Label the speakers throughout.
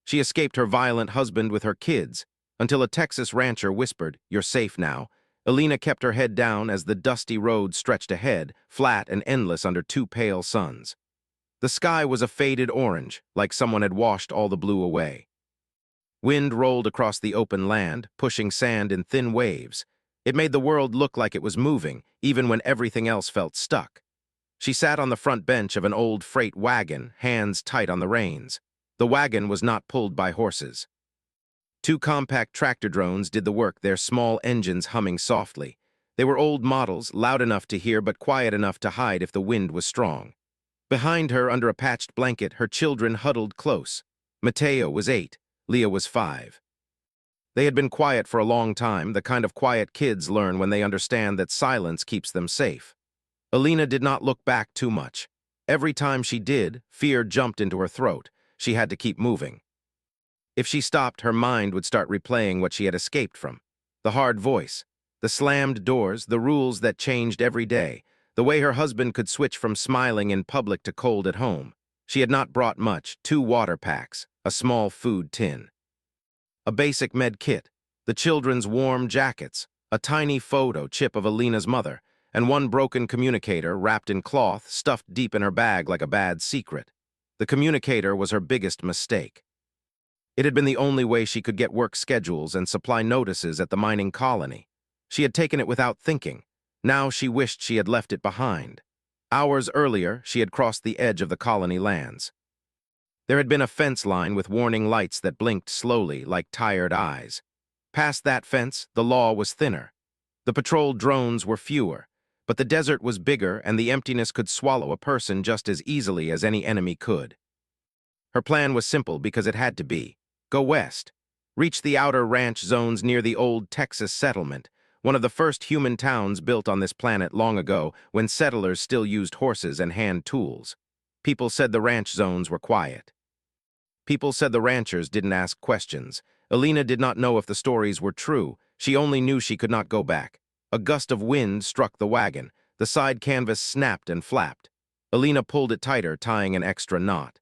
Speaker 1: She escaped her violent husband with her kids, until a Texas rancher whispered, "You're safe now." Alina kept her head down as the dusty road stretched ahead, flat and endless under two pale suns. The sky was a faded orange, like someone had washed all the blue away. Wind rolled across the open land, pushing sand in thin waves. It made the world look like it was moving, even when everything else felt stuck. She sat on the front bench of an old freight wagon, hands tight on the reins. The wagon was not pulled by horses. Two compact tractor drones did the work, their small engines humming softly. They were old models, loud enough to hear but quiet enough to hide if the wind was strong. Behind her, under a patched blanket, her children huddled close. Mateo was 8, Leah was 5. They had been quiet for a long time, the kind of quiet kids learn when they understand that silence keeps them safe. Alina did not look back too much. Every time she did, fear jumped into her throat. She had to keep moving. If she stopped, her mind would start replaying what she had escaped from. The hard voice, the slammed doors, the rules that changed every day, the way her husband could switch from smiling in public to cold at home. She had not brought much: 2 water packs, a small food tin, a basic med kit, the children's warm jackets, a tiny photo chip of Alina's mother, and one broken communicator wrapped in cloth stuffed deep in her bag like a bad secret. The communicator was her biggest mistake. It had been the only way she could get work schedules and supply notices at the mining colony. She had taken it without thinking. Now she wished she had left it behind. Hours earlier, she had crossed the edge of the colony lands. There had been a fence line with warning lights that blinked slowly like tired eyes. Past that fence, the law was thinner. The patrol drones were fewer, but the desert was bigger and the emptiness could swallow a person just as easily as any enemy could. Her plan was simple because it had to be. Go west. Reach the outer ranch zones near the old Texas settlement, one of the first human towns built on this planet long ago when settlers still used horses and hand tools. People said the ranch zones were quiet. People said the ranchers didn't ask questions. Alina did not know if the stories were true. She only knew she could not go back. A gust of wind struck the wagon. The side canvas snapped and flapped. Alina pulled it tighter, tying an extra knot.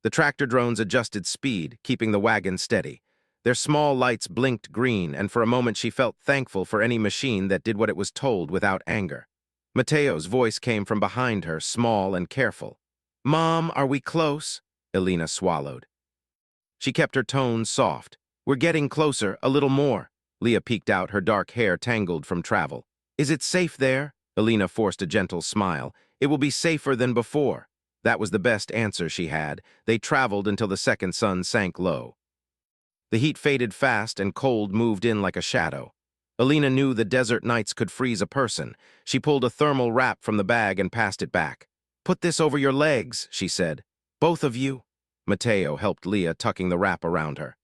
Speaker 1: The tractor drones adjusted speed, keeping the wagon steady. Their small lights blinked green, and for a moment she felt thankful for any machine that did what it was told without anger. Mateo's voice came from behind her, small and careful. "Mom, are we close?" Alina swallowed. She kept her tone soft. "We're getting closer, a little more." Leah peeked out, her dark hair tangled from travel. "Is it safe there?" Alina forced a gentle smile. "It will be safer than before." That was the best answer she had. They traveled until the second sun sank low. The heat faded fast and cold moved in like a shadow. Alina knew the desert nights could freeze a person. She pulled a thermal wrap from the bag and passed it back. "Put this over your legs," she said. "Both of you." Mateo helped Leah, tucking the wrap around her.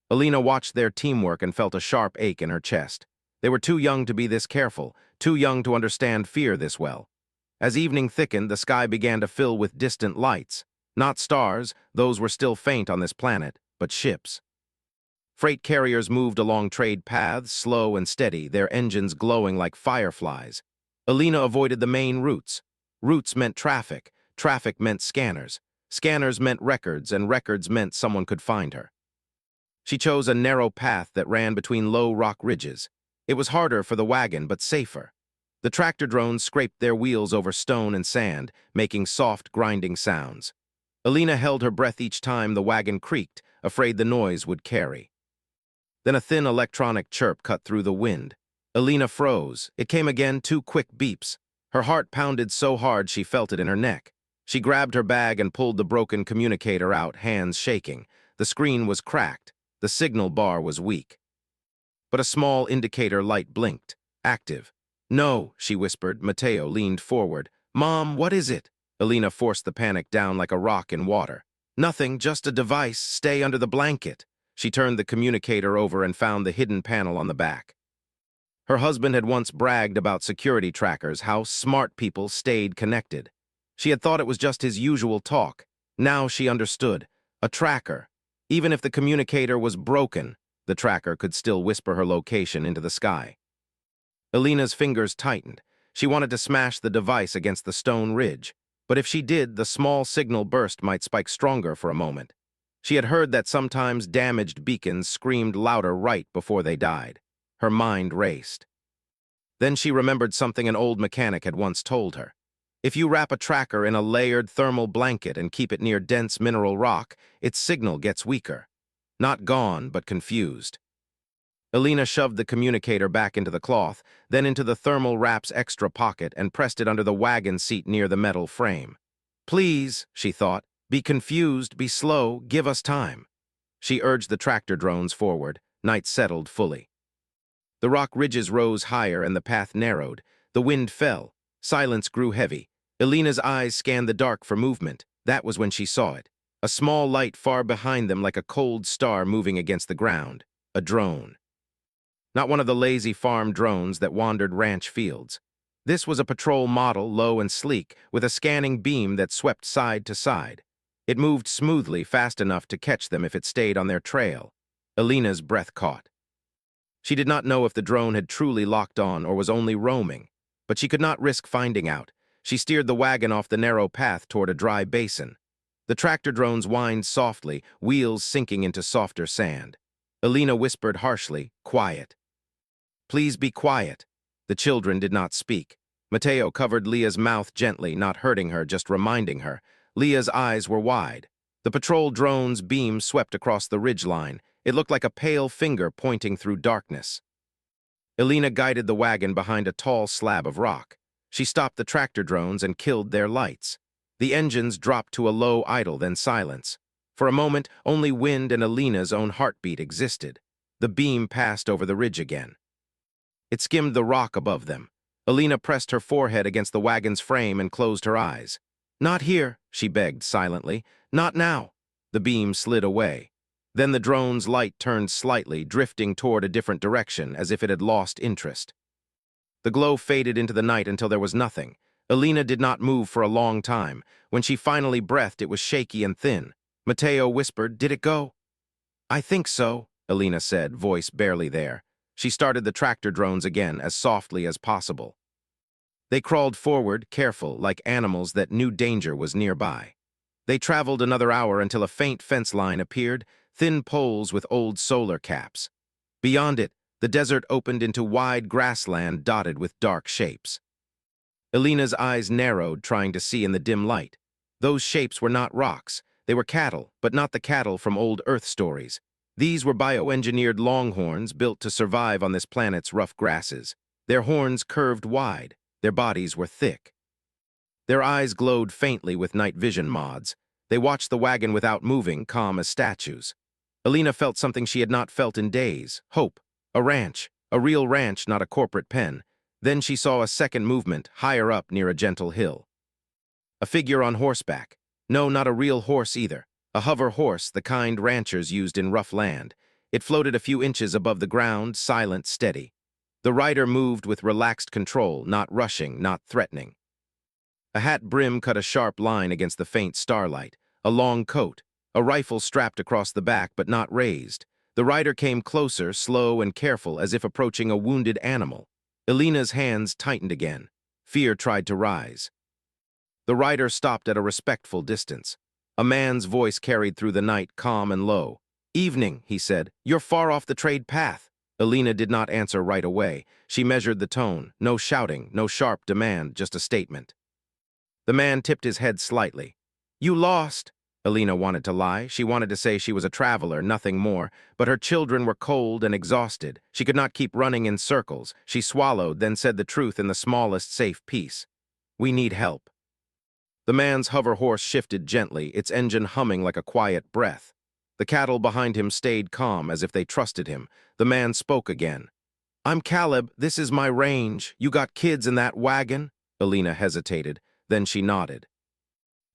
Speaker 1: Alina watched their teamwork and felt a sharp ache in her chest. They were too young to be this careful, too young to understand fear this well. As evening thickened, the sky began to fill with distant lights. Not stars, those were still faint on this planet, but ships. Freight carriers moved along trade paths, slow and steady, their engines glowing like fireflies. Alina avoided the main routes. Routes meant traffic. Traffic meant scanners. Scanners meant records, and records meant someone could find her. She chose a narrow path that ran between low rock ridges. It was harder for the wagon, but safer. The tractor drones scraped their wheels over stone and sand, making soft, grinding sounds. Alina held her breath each time the wagon creaked, afraid the noise would carry. Then a thin electronic chirp cut through the wind. Alina froze. It came again, 2 quick beeps. Her heart pounded so hard she felt it in her neck. She grabbed her bag and pulled the broken communicator out, hands shaking. The screen was cracked. The signal bar was weak. But a small indicator light blinked. Active. "No," she whispered. Mateo leaned forward. "Mom, what is it?" Alina forced the panic down like a rock in water. "Nothing, just a device. Stay under the blanket." She turned the communicator over and found the hidden panel on the back. Her husband had once bragged about security trackers, how smart people stayed connected. She had thought it was just his usual talk. Now she understood. A tracker. Even if the communicator was broken, the tracker could still whisper her location into the sky. Alina's fingers tightened. She wanted to smash the device against the stone ridge. But if she did, the small signal burst might spike stronger for a moment. She had heard that sometimes damaged beacons screamed louder right before they died. Her mind raced. Then she remembered something an old mechanic had once told her. If you wrap a tracker in a layered thermal blanket and keep it near dense mineral rock, its signal gets weaker. Not gone, but confused. Alina shoved the communicator back into the cloth, then into the thermal wrap's extra pocket and pressed it under the wagon seat near the metal frame. Please, she thought, be confused, be slow, give us time. She urged the tractor drones forward. Night settled fully. The rock ridges rose higher and the path narrowed. The wind fell. Silence grew heavy. Alina's eyes scanned the dark for movement. That was when she saw it. A small light far behind them like a cold star moving against the ground. A drone. Not one of the lazy farm drones that wandered ranch fields. This was a patrol model, low and sleek, with a scanning beam that swept side to side. It moved smoothly, fast enough to catch them if it stayed on their trail. Alina's breath caught. She did not know if the drone had truly locked on or was only roaming, but she could not risk finding out. She steered the wagon off the narrow path toward a dry basin. The tractor drones whined softly, wheels sinking into softer sand. Alina whispered harshly, "Quiet." "Please be quiet." The children did not speak. Mateo covered Leah's mouth gently, not hurting her, just reminding her. Leah's eyes were wide. The patrol drone's beam swept across the ridgeline. It looked like a pale finger pointing through darkness. Alina guided the wagon behind a tall slab of rock. She stopped the tractor drones and killed their lights. The engines dropped to a low idle, then silence. For a moment, only wind and Alina's own heartbeat existed. The beam passed over the ridge again. It skimmed the rock above them. Alina pressed her forehead against the wagon's frame and closed her eyes. "Not here," she begged silently. "Not now." The beam slid away. Then the drone's light turned slightly, drifting toward a different direction, as if it had lost interest. The glow faded into the night until there was nothing. Alina did not move for a long time. When she finally breathed, it was shaky and thin. Mateo whispered, "Did it go?" "I think so," Alina said, voice barely there. She started the tractor drones again, as softly as possible. They crawled forward, careful, like animals that knew danger was nearby. They traveled another hour until a faint fence line appeared, thin poles with old solar caps. Beyond it, the desert opened into wide grassland dotted with dark shapes. Alina's eyes narrowed, trying to see in the dim light. Those shapes were not rocks. They were cattle, but not the cattle from old Earth stories. These were bioengineered longhorns built to survive on this planet's rough grasses. Their horns curved wide. Their bodies were thick. Their eyes glowed faintly with night vision mods. They watched the wagon without moving, calm as statues. Alina felt something she had not felt in days. Hope. A ranch. A real ranch, not a corporate pen. Then she saw a second movement, higher up near a gentle hill. A figure on horseback. No, not a real horse either. A hover horse, the kind ranchers used in rough land. It floated a few inches above the ground, silent, steady. The rider moved with relaxed control, not rushing, not threatening. A hat brim cut a sharp line against the faint starlight. A long coat. A rifle strapped across the back, but not raised. The rider came closer, slow and careful, as if approaching a wounded animal. Alina's hands tightened again. Fear tried to rise. The rider stopped at a respectful distance. A man's voice carried through the night, calm and low. "Evening," he said. "You're far off the trade path." Alina did not answer right away. She measured the tone. No shouting, no sharp demand, just a statement. The man tipped his head slightly. "You lost." Alina wanted to lie. She wanted to say she was a traveler, nothing more. But her children were cold and exhausted. She could not keep running in circles. She swallowed, then said the truth in the smallest safe piece. "We need help." The man's hover horse shifted gently, its engine humming like a quiet breath. The cattle behind him stayed calm, as if they trusted him. The man spoke again. "I'm Caleb. This is my range. You got kids in that wagon?" Alina hesitated. Then she nodded.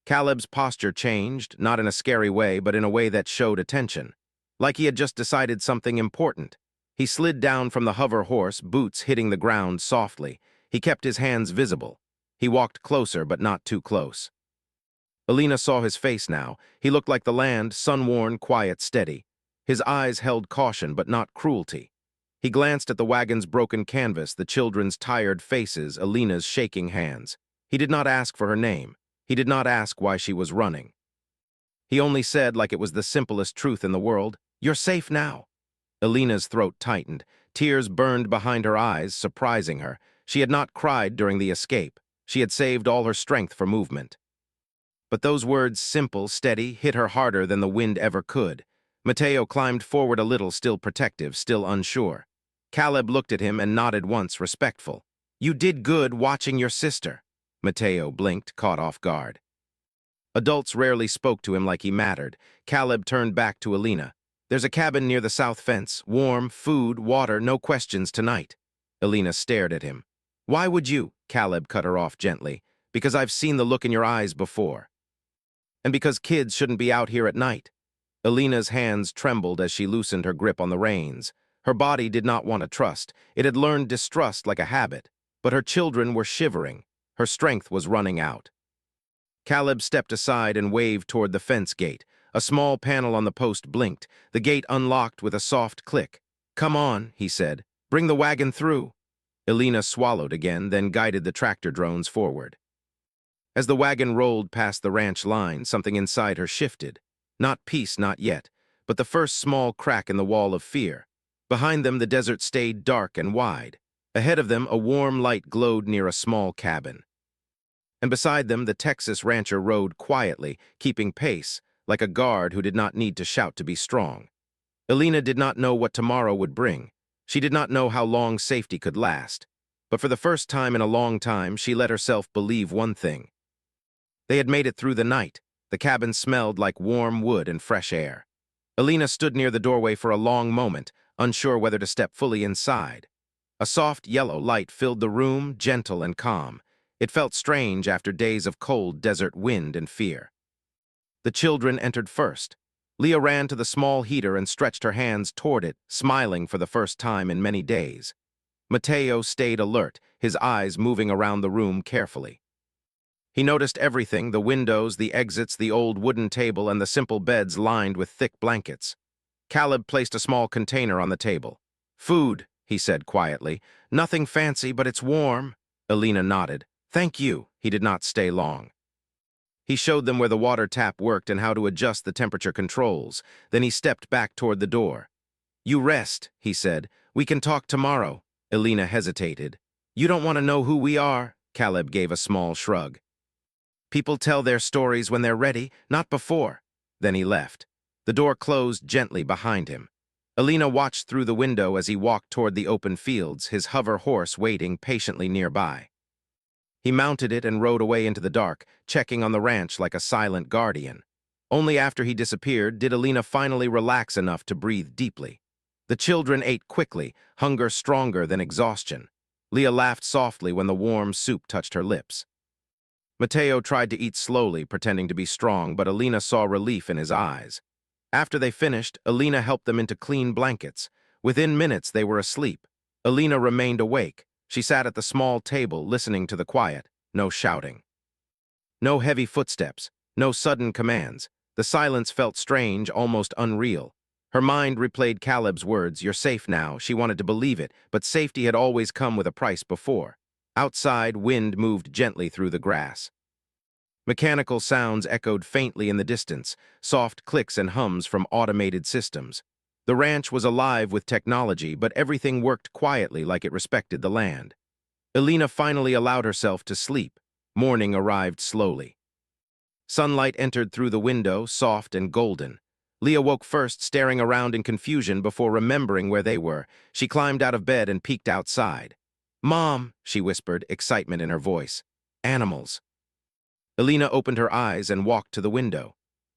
Speaker 1: Caleb's posture changed, not in a scary way, but in a way that showed attention. Like he had just decided something important. He slid down from the hover horse, boots hitting the ground softly. He kept his hands visible. He walked closer, but not too close. Alina saw his face now. He looked like the land, sun-worn, quiet, steady. His eyes held caution, but not cruelty. He glanced at the wagon's broken canvas, the children's tired faces, Alina's shaking hands. He did not ask for her name. He did not ask why she was running. He only said, like it was the simplest truth in the world, "You're safe now." Alina's throat tightened. Tears burned behind her eyes, surprising her. She had not cried during the escape. She had saved all her strength for movement. But those words, simple, steady, hit her harder than the wind ever could. Mateo climbed forward a little, still protective, still unsure. Caleb looked at him and nodded once, respectful. "You did good watching your sister." Mateo blinked, caught off guard. Adults rarely spoke to him like he mattered. Caleb turned back to Alina. "There's a cabin near the south fence. Warm, food, water, no questions tonight." Alina stared at him. "Why would you?" Caleb cut her off gently. "Because I've seen the look in your eyes before. And because kids shouldn't be out here at night." Alina's hands trembled as she loosened her grip on the reins. Her body did not want to trust. It had learned distrust like a habit. But her children were shivering. Her strength was running out. Caleb stepped aside and waved toward the fence gate. A small panel on the post blinked. The gate unlocked with a soft click. "Come on," he said. "Bring the wagon through." Alina swallowed again, then guided the tractor drones forward. As the wagon rolled past the ranch line, something inside her shifted. Not peace, not yet, but the first small crack in the wall of fear. Behind them, the desert stayed dark and wide. Ahead of them, a warm light glowed near a small cabin. And beside them, the Texas rancher rode quietly, keeping pace, like a guard who did not need to shout to be strong. Alina did not know what tomorrow would bring. She did not know how long safety could last. But for the first time in a long time, she let herself believe one thing. They had made it through the night. The cabin smelled like warm wood and fresh air. Alina stood near the doorway for a long moment, unsure whether to step fully inside. A soft yellow light filled the room, gentle and calm. It felt strange after days of cold desert wind and fear. The children entered first. Leah ran to the small heater and stretched her hands toward it, smiling for the first time in many days. Mateo stayed alert, his eyes moving around the room carefully. He noticed everything, the windows, the exits, the old wooden table, and the simple beds lined with thick blankets. Caleb placed a small container on the table. "Food," he said quietly. "Nothing fancy, but it's warm." Alina nodded. "Thank you." He did not stay long. He showed them where the water tap worked and how to adjust the temperature controls. Then he stepped back toward the door. "You rest," he said. "We can talk tomorrow." Alina hesitated. "You don't want to know who we are?" Caleb gave a small shrug. "People tell their stories when they're ready, not before." Then he left. The door closed gently behind him. Alina watched through the window as he walked toward the open fields, his hover horse waiting patiently nearby. He mounted it and rode away into the dark, checking on the ranch like a silent guardian. Only after he disappeared did Alina finally relax enough to breathe deeply. The children ate quickly, hunger stronger than exhaustion. Leah laughed softly when the warm soup touched her lips. Mateo tried to eat slowly, pretending to be strong, but Alina saw relief in his eyes. After they finished, Alina helped them into clean blankets. Within minutes, they were asleep. Alina remained awake. She sat at the small table, listening to the quiet. No shouting. No heavy footsteps. No sudden commands. The silence felt strange, almost unreal. Her mind replayed Caleb's words, "You're safe now." She wanted to believe it, but safety had always come with a price before. Outside, wind moved gently through the grass. Mechanical sounds echoed faintly in the distance, soft clicks and hums from automated systems. The ranch was alive with technology, but everything worked quietly like it respected the land. Alina finally allowed herself to sleep. Morning arrived slowly. Sunlight entered through the window, soft and golden. Leah woke first, staring around in confusion before remembering where they were. She climbed out of bed and peeked outside. "Mom," she whispered, excitement in her voice. "Animals." Alina opened her eyes and walked to the window.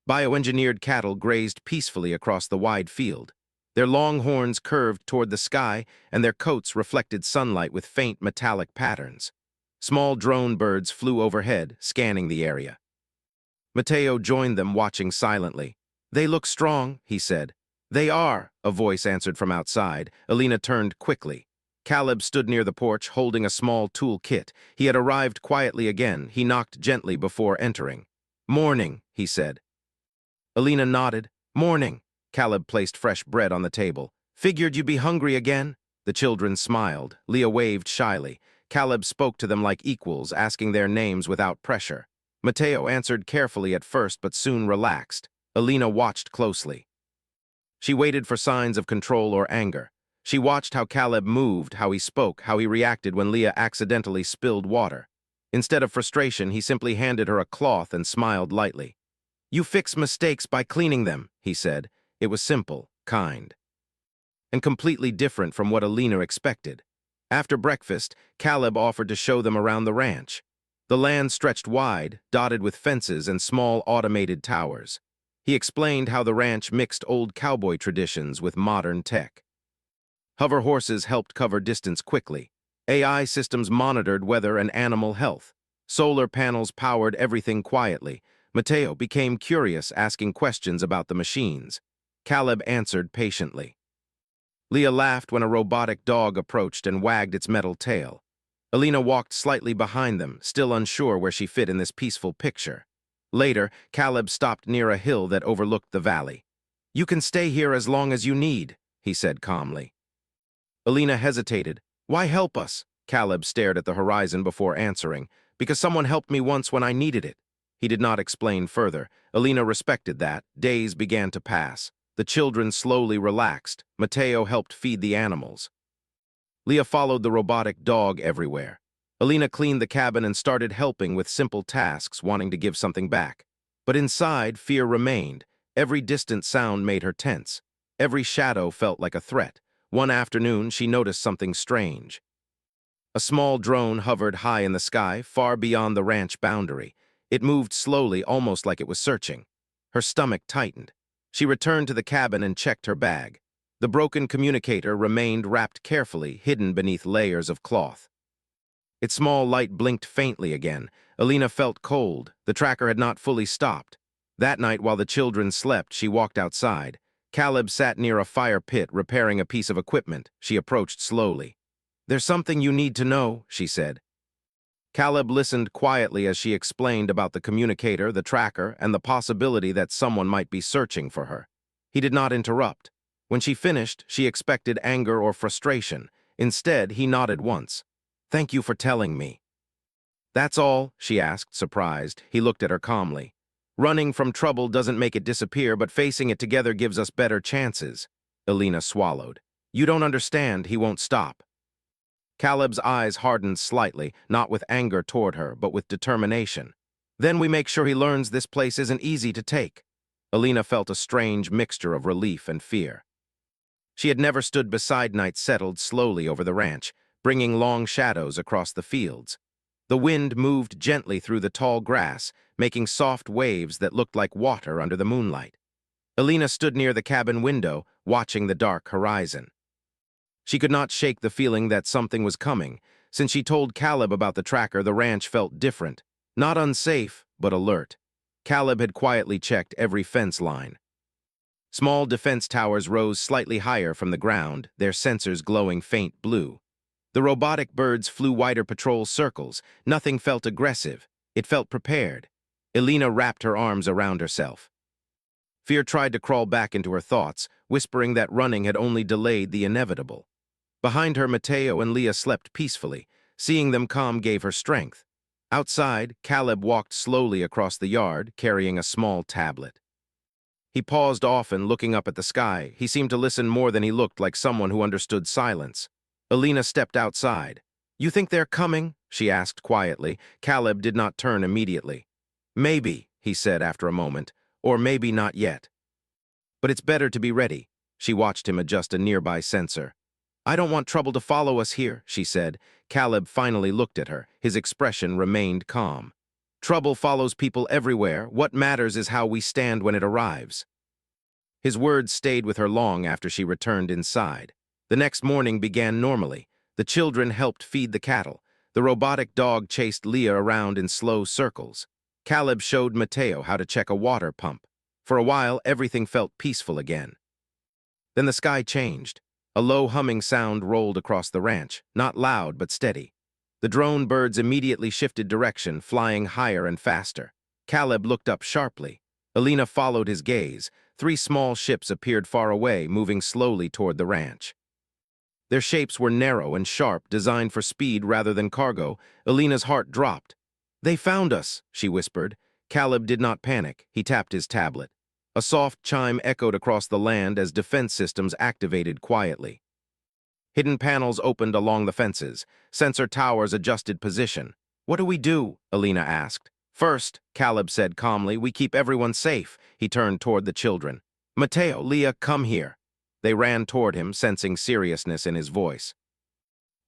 Speaker 1: Bioengineered cattle grazed peacefully across the wide field. Their long horns curved toward the sky, and their coats reflected sunlight with faint metallic patterns. Small drone birds flew overhead, scanning the area. Mateo joined them, watching silently. "They look strong," he said. "They are," a voice answered from outside. Alina turned quickly. Caleb stood near the porch, holding a small tool kit. He had arrived quietly again. He knocked gently before entering. "Morning," he said. Alina nodded. "Morning." Caleb placed fresh bread on the table. "Figured you'd be hungry again?" The children smiled. Leah waved shyly. Caleb spoke to them like equals, asking their names without pressure. Mateo answered carefully at first, but soon relaxed. Alina watched closely. She waited for signs of control or anger. She watched how Caleb moved, how he spoke, how he reacted when Leah accidentally spilled water. Instead of frustration, he simply handed her a cloth and smiled lightly. "You fix mistakes by cleaning them," he said. It was simple, kind, and completely different from what Alina expected. After breakfast, Caleb offered to show them around the ranch. The land stretched wide, dotted with fences and small automated towers. He explained how the ranch mixed old cowboy traditions with modern tech. Hover horses helped cover distance quickly. AI systems monitored weather and animal health. Solar panels powered everything quietly. Mateo became curious, asking questions about the machines. Caleb answered patiently. Leah laughed when a robotic dog approached and wagged its metal tail. Alina walked slightly behind them, still unsure where she fit in this peaceful picture. Later, Caleb stopped near a hill that overlooked the valley. "You can stay here as long as you need," he said calmly. Alina hesitated. "Why help us?" Caleb stared at the horizon before answering. "Because someone helped me once when I needed it." He did not explain further. Alina respected that. Days began to pass. The children slowly relaxed. Mateo helped feed the animals. Leah followed the robotic dog everywhere. Alina cleaned the cabin and started helping with simple tasks, wanting to give something back. But inside, fear remained. Every distant sound made her tense. Every shadow felt like a threat. One afternoon, she noticed something strange. A small drone hovered high in the sky, far beyond the ranch boundary. It moved slowly, almost like it was searching. Her stomach tightened. She returned to the cabin and checked her bag. The broken communicator remained wrapped carefully, hidden beneath layers of cloth. Its small light blinked faintly again. Alina felt cold. The tracker had not fully stopped. That night, while the children slept, she walked outside. Caleb sat near a fire pit, repairing a piece of equipment. She approached slowly. "There's something you need to know," she said. Caleb listened quietly as she explained about the communicator, the tracker, and the possibility that someone might be searching for her. He did not interrupt. When she finished, she expected anger or frustration. Instead, he nodded once. "Thank you for telling me." "That's all?" she asked, surprised. He looked at her calmly. "Running from trouble doesn't make it disappear, but facing it together gives us better chances." Alina swallowed. "You don't understand. He won't stop." Caleb's eyes hardened slightly, not with anger toward her, but with determination. "Then we make sure he learns this place isn't easy to take." Alina felt a strange mixture of relief and fear. She had never stood beside night settled slowly over the ranch, bringing long shadows across the fields. The wind moved gently through the tall grass, making soft waves that looked like water under the moonlight. Alina stood near the cabin window, watching the dark horizon. She could not shake the feeling that something was coming. Since she told Caleb about the tracker, the ranch felt different. Not unsafe, but alert. Caleb had quietly checked every fence line. Small defense towers rose slightly higher from the ground, their sensors glowing faint blue. The robotic birds flew wider patrol circles. Nothing felt aggressive. It felt prepared. Alina wrapped her arms around herself. Fear tried to crawl back into her thoughts, whispering that running had only delayed the inevitable. Behind her, Mateo and Leah slept peacefully. Seeing them calm gave her strength. Outside, Caleb walked slowly across the yard, carrying a small tablet. He paused often, looking up at the sky. He seemed to listen more than he looked like someone who understood silence. Alina stepped outside. "You think they're coming?" she asked quietly. Caleb did not turn immediately. "Maybe," he said after a moment, "or maybe not yet. But it's better to be ready." She watched him adjust a nearby sensor. "I don't want trouble to follow us here," she said. Caleb finally looked at her. His expression remained calm. "Trouble follows people everywhere. What matters is how we stand when it arrives." His words stayed with her long after she returned inside. The next morning began normally. The children helped feed the cattle. The robotic dog chased Leah around in slow circles. Caleb showed Mateo how to check a water pump. For a while, everything felt peaceful again. Then the sky changed. A low humming sound rolled across the ranch, not loud but steady. The drone birds immediately shifted direction, flying higher and faster. Caleb looked up sharply. Alina followed his gaze. 3 small ships appeared far away, moving slowly toward the ranch. Their shapes were narrow and sharp, designed for speed rather than cargo. Alina's heart dropped. "They found us," she whispered. Caleb did not panic. He tapped his tablet. A soft chime echoed across the land as defense systems activated quietly. Hidden panels opened along the fences. Sensor towers adjusted position. "What do we do?" Alina asked. "First," Caleb said calmly, "we keep everyone safe." He turned toward the children. "Mateo, Leah, come here." They ran toward him, sensing seriousness in his voice.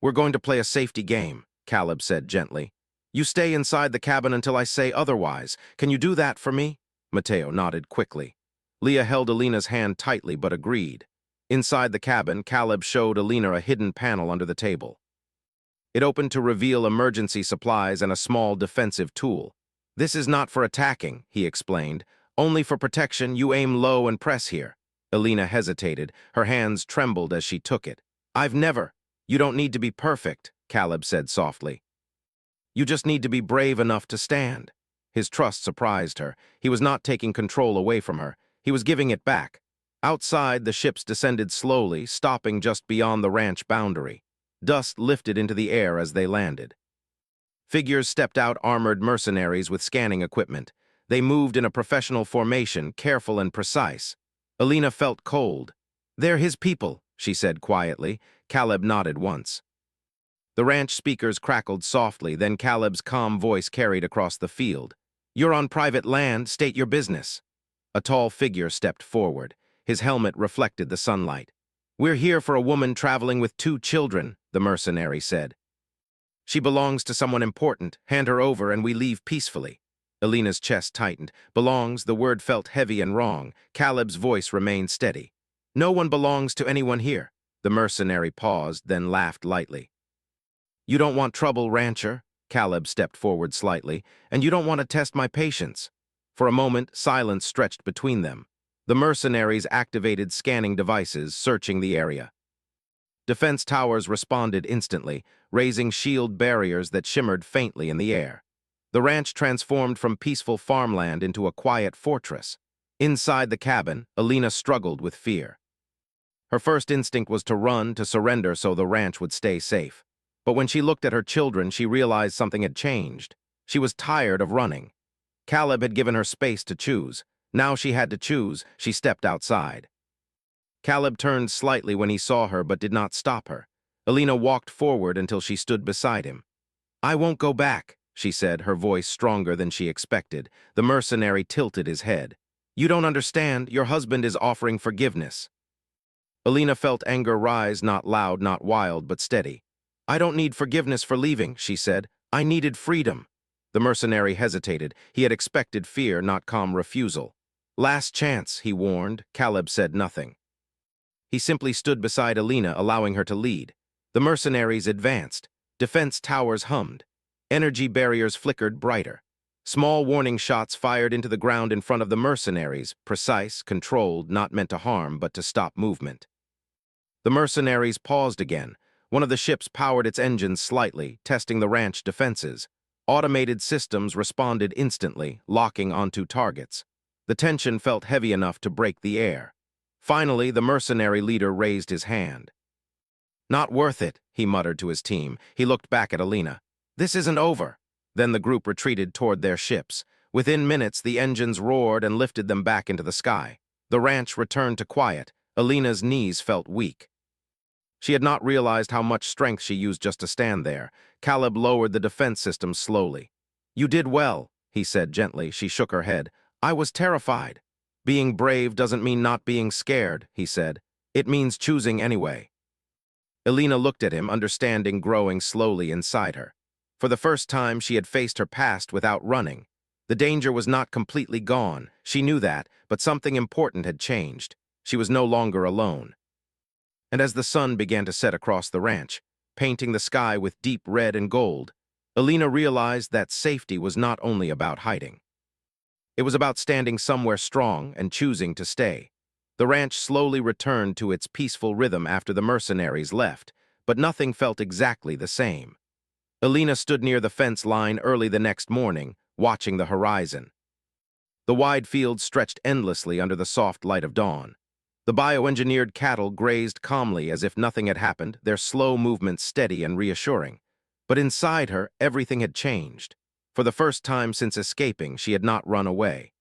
Speaker 1: "We're going to play a safety game," Caleb said gently. "You stay inside the cabin until I say otherwise. Can you do that for me?" Mateo nodded quickly. Leah held Alina's hand tightly but agreed. Inside the cabin, Caleb showed Alina a hidden panel under the table. It opened to reveal emergency supplies and a small defensive tool. "This is not for attacking," he explained. "Only for protection. You aim low and press here." Alina hesitated. Her hands trembled as she took it. "I've never." "You don't need to be perfect," Caleb said softly. "You just need to be brave enough to stand." His trust surprised her. He was not taking control away from her. He was giving it back. Outside, the ships descended slowly, stopping just beyond the ranch boundary. Dust lifted into the air as they landed. Figures stepped out, armored mercenaries with scanning equipment. They moved in a professional formation, careful and precise. Alina felt cold. "They're his people," she said quietly. Caleb nodded once. The ranch speakers crackled softly, then Caleb's calm voice carried across the field. "You're on private land, state your business." A tall figure stepped forward. His helmet reflected the sunlight. "We're here for a woman traveling with 2 children," the mercenary said. "She belongs to someone important. Hand her over and we leave peacefully." Alina's chest tightened. "Belongs," the word felt heavy and wrong. Caleb's voice remained steady. "No one belongs to anyone here." The mercenary paused, then laughed lightly. "You don't want trouble, rancher." Caleb stepped forward slightly. "And you don't want to test my patience." For a moment, silence stretched between them. The mercenaries activated scanning devices, searching the area. Defense towers responded instantly, raising shield barriers that shimmered faintly in the air. The ranch transformed from peaceful farmland into a quiet fortress. Inside the cabin, Alina struggled with fear. Her first instinct was to run, to surrender so the ranch would stay safe. But when she looked at her children, she realized something had changed. She was tired of running. Caleb had given her space to choose. Now she had to choose. She stepped outside. Caleb turned slightly when he saw her but did not stop her. Alina walked forward until she stood beside him. "I won't go back," she said, her voice stronger than she expected. The mercenary tilted his head. "You don't understand. Your husband is offering forgiveness." Alina felt anger rise, not loud, not wild, but steady. "I don't need forgiveness for leaving," she said. "I needed freedom." The mercenary hesitated. He had expected fear, not calm refusal. "Last chance," he warned. Caleb said nothing. He simply stood beside Alina, allowing her to lead. The mercenaries advanced. Defense towers hummed. Energy barriers flickered brighter. Small warning shots fired into the ground in front of the mercenaries, precise, controlled, not meant to harm, but to stop movement. The mercenaries paused again. One of the ships powered its engines slightly, testing the ranch defenses. Automated systems responded instantly, locking onto targets. The tension felt heavy enough to break the air. Finally, the mercenary leader raised his hand. "Not worth it," he muttered to his team. He looked back at Alina. "This isn't over." Then the group retreated toward their ships. Within minutes, the engines roared and lifted them back into the sky. The ranch returned to quiet. Alina's knees felt weak. She had not realized how much strength she used just to stand there. Caleb lowered the defense system slowly. "You did well," he said gently. She shook her head. "I was terrified." "Being brave doesn't mean not being scared," he said. "It means choosing anyway." Alina looked at him, understanding growing slowly inside her. For the first time, she had faced her past without running. The danger was not completely gone. She knew that, but something important had changed. She was no longer alone. And as the sun began to set across the ranch, painting the sky with deep red and gold, Alina realized that safety was not only about hiding. It was about standing somewhere strong and choosing to stay. The ranch slowly returned to its peaceful rhythm after the mercenaries left, but nothing felt exactly the same. Alina stood near the fence line early the next morning, watching the horizon. The wide fields stretched endlessly under the soft light of dawn. The bioengineered cattle grazed calmly as if nothing had happened, their slow movements steady and reassuring. But inside her, everything had changed. For the first time since escaping, she had not run away.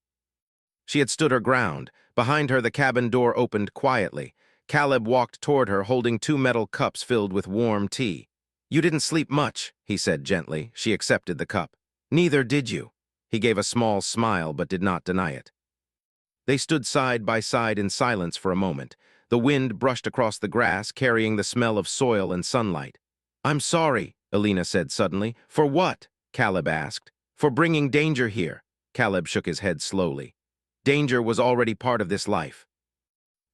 Speaker 1: She had stood her ground. Behind her, the cabin door opened quietly. Caleb walked toward her, holding two metal cups filled with warm tea. "You didn't sleep much," he said gently. She accepted the cup. "Neither did you." He gave a small smile but did not deny it. They stood side by side in silence for a moment. The wind brushed across the grass, carrying the smell of soil and sunlight. "I'm sorry," Alina said suddenly. "For what?" Caleb asked. "For bringing danger here." Caleb shook his head slowly. Danger was already part of this life.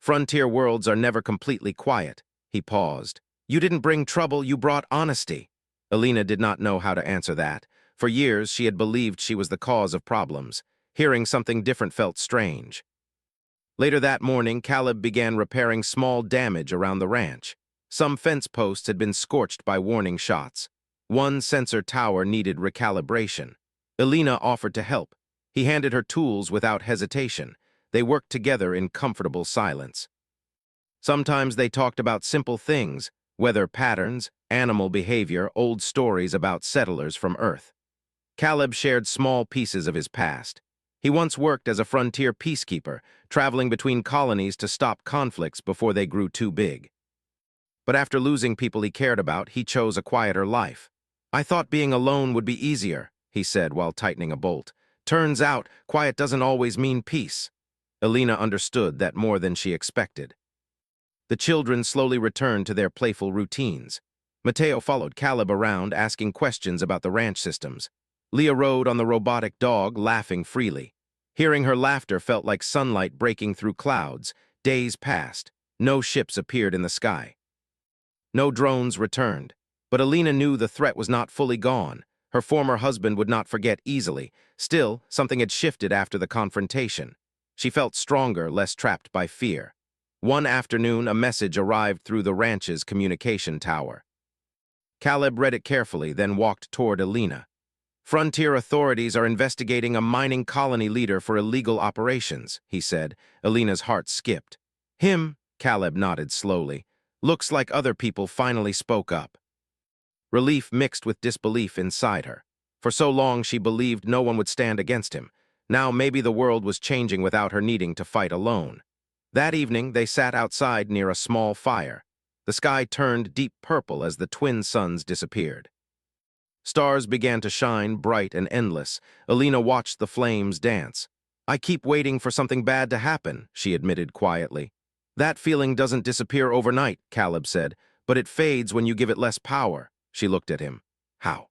Speaker 1: Frontier worlds are never completely quiet. He paused. "You didn't bring trouble, you brought honesty." Alina did not know how to answer that. For years, she had believed she was the cause of problems. Hearing something different felt strange. Later that morning, Caleb began repairing small damage around the ranch. Some fence posts had been scorched by warning shots. One sensor tower needed recalibration. Alina offered to help. He handed her tools without hesitation. They worked together in comfortable silence. Sometimes they talked about simple things, weather patterns, animal behavior, old stories about settlers from Earth. Caleb shared small pieces of his past. He once worked as a frontier peacekeeper, traveling between colonies to stop conflicts before they grew too big. But after losing people he cared about, he chose a quieter life. "I thought being alone would be easier," he said while tightening a bolt. "Turns out, quiet doesn't always mean peace." Alina understood that more than she expected. The children slowly returned to their playful routines. Mateo followed Caleb around, asking questions about the ranch systems. Leah rode on the robotic dog, laughing freely. Hearing her laughter felt like sunlight breaking through clouds. Days passed. No ships appeared in the sky. No drones returned. But Alina knew the threat was not fully gone. Her former husband would not forget easily. Still, something had shifted after the confrontation. She felt stronger, less trapped by fear. One afternoon, a message arrived through the ranch's communication tower. Caleb read it carefully, then walked toward Alina. "Frontier authorities are investigating a mining colony leader for illegal operations," he said. Alina's heart skipped. "Him?" Caleb nodded slowly. "Looks like other people finally spoke up." Relief mixed with disbelief inside her. For so long she believed no one would stand against him. Now maybe the world was changing without her needing to fight alone. That evening, they sat outside near a small fire. The sky turned deep purple as the twin suns disappeared. Stars began to shine, bright and endless. Alina watched the flames dance. "I keep waiting for something bad to happen," she admitted quietly. "That feeling doesn't disappear overnight," Caleb said, "but it fades when you give it less power." She looked at him. "How?"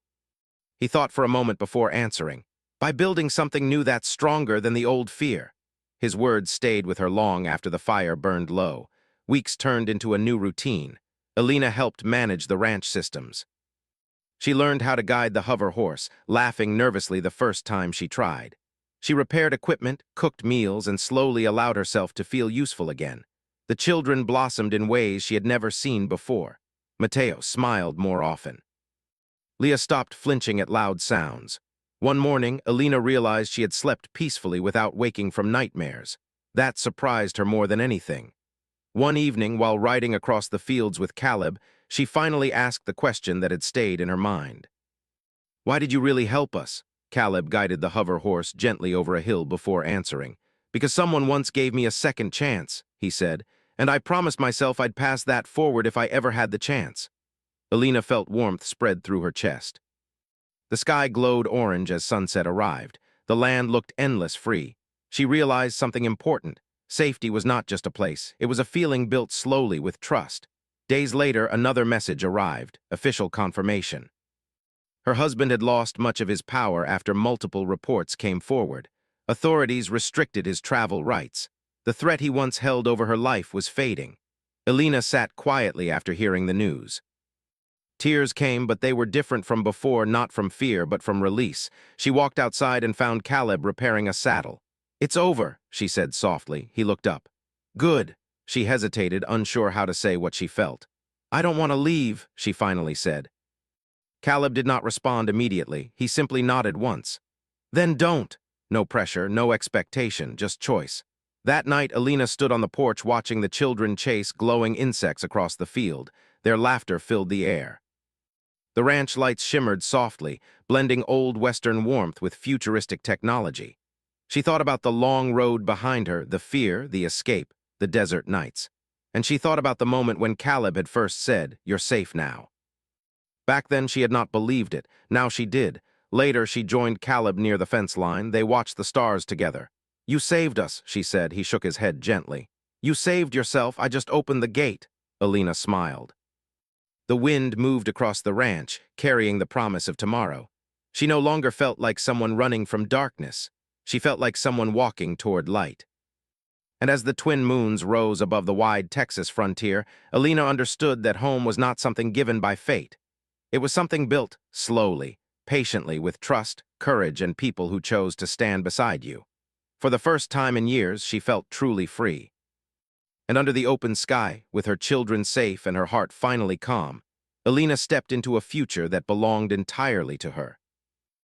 Speaker 1: He thought for a moment before answering. "By building something new that's stronger than the old fear." His words stayed with her long after the fire burned low. Weeks turned into a new routine. Alina helped manage the ranch systems. She learned how to guide the hover horse, laughing nervously the first time she tried. She repaired equipment, cooked meals, and slowly allowed herself to feel useful again. The children blossomed in ways she had never seen before. Mateo smiled more often. Leah stopped flinching at loud sounds. One morning, Alina realized she had slept peacefully without waking from nightmares. That surprised her more than anything. One evening, while riding across the fields with Caleb, she finally asked the question that had stayed in her mind. "Why did you really help us?" Caleb guided the hover horse gently over a hill before answering. "Because someone once gave me a second chance," he said, "and I promised myself I'd pass that forward if I ever had the chance." Alina felt warmth spread through her chest. The sky glowed orange as sunset arrived. The land looked endless free. She realized something important. Safety was not just a place. It was a feeling built slowly with trust. Days later, another message arrived, official confirmation. Her husband had lost much of his power after multiple reports came forward. Authorities restricted his travel rights. The threat he once held over her life was fading. Alina sat quietly after hearing the news. Tears came, but they were different from before, not from fear, but from release. She walked outside and found Caleb repairing a saddle. "It's over," she said softly. He looked up. "Good." She hesitated, unsure how to say what she felt. "I don't want to leave," she finally said. Caleb did not respond immediately. He simply nodded once. "Then don't." No pressure, no expectation, just choice. That night, Alina stood on the porch watching the children chase glowing insects across the field. Their laughter filled the air. The ranch lights shimmered softly, blending old Western warmth with futuristic technology. She thought about the long road behind her, the fear, the escape, the desert nights. And she thought about the moment when Caleb had first said, "You're safe now." Back then she had not believed it. Now she did. Later she joined Caleb near the fence line. They watched the stars together. "You saved us," she said. He shook his head gently. "You saved yourself. I just opened the gate." Alina smiled. The wind moved across the ranch, carrying the promise of tomorrow. She no longer felt like someone running from darkness. She felt like someone walking toward light. And as the twin moons rose above the wide Texas frontier, Alina understood that home was not something given by fate. It was something built slowly, patiently, with trust, courage, and people who chose to stand beside you. For the first time in years, she felt truly free. And under the open sky, with her children safe and her heart finally calm, Alina stepped into a future that belonged entirely to her.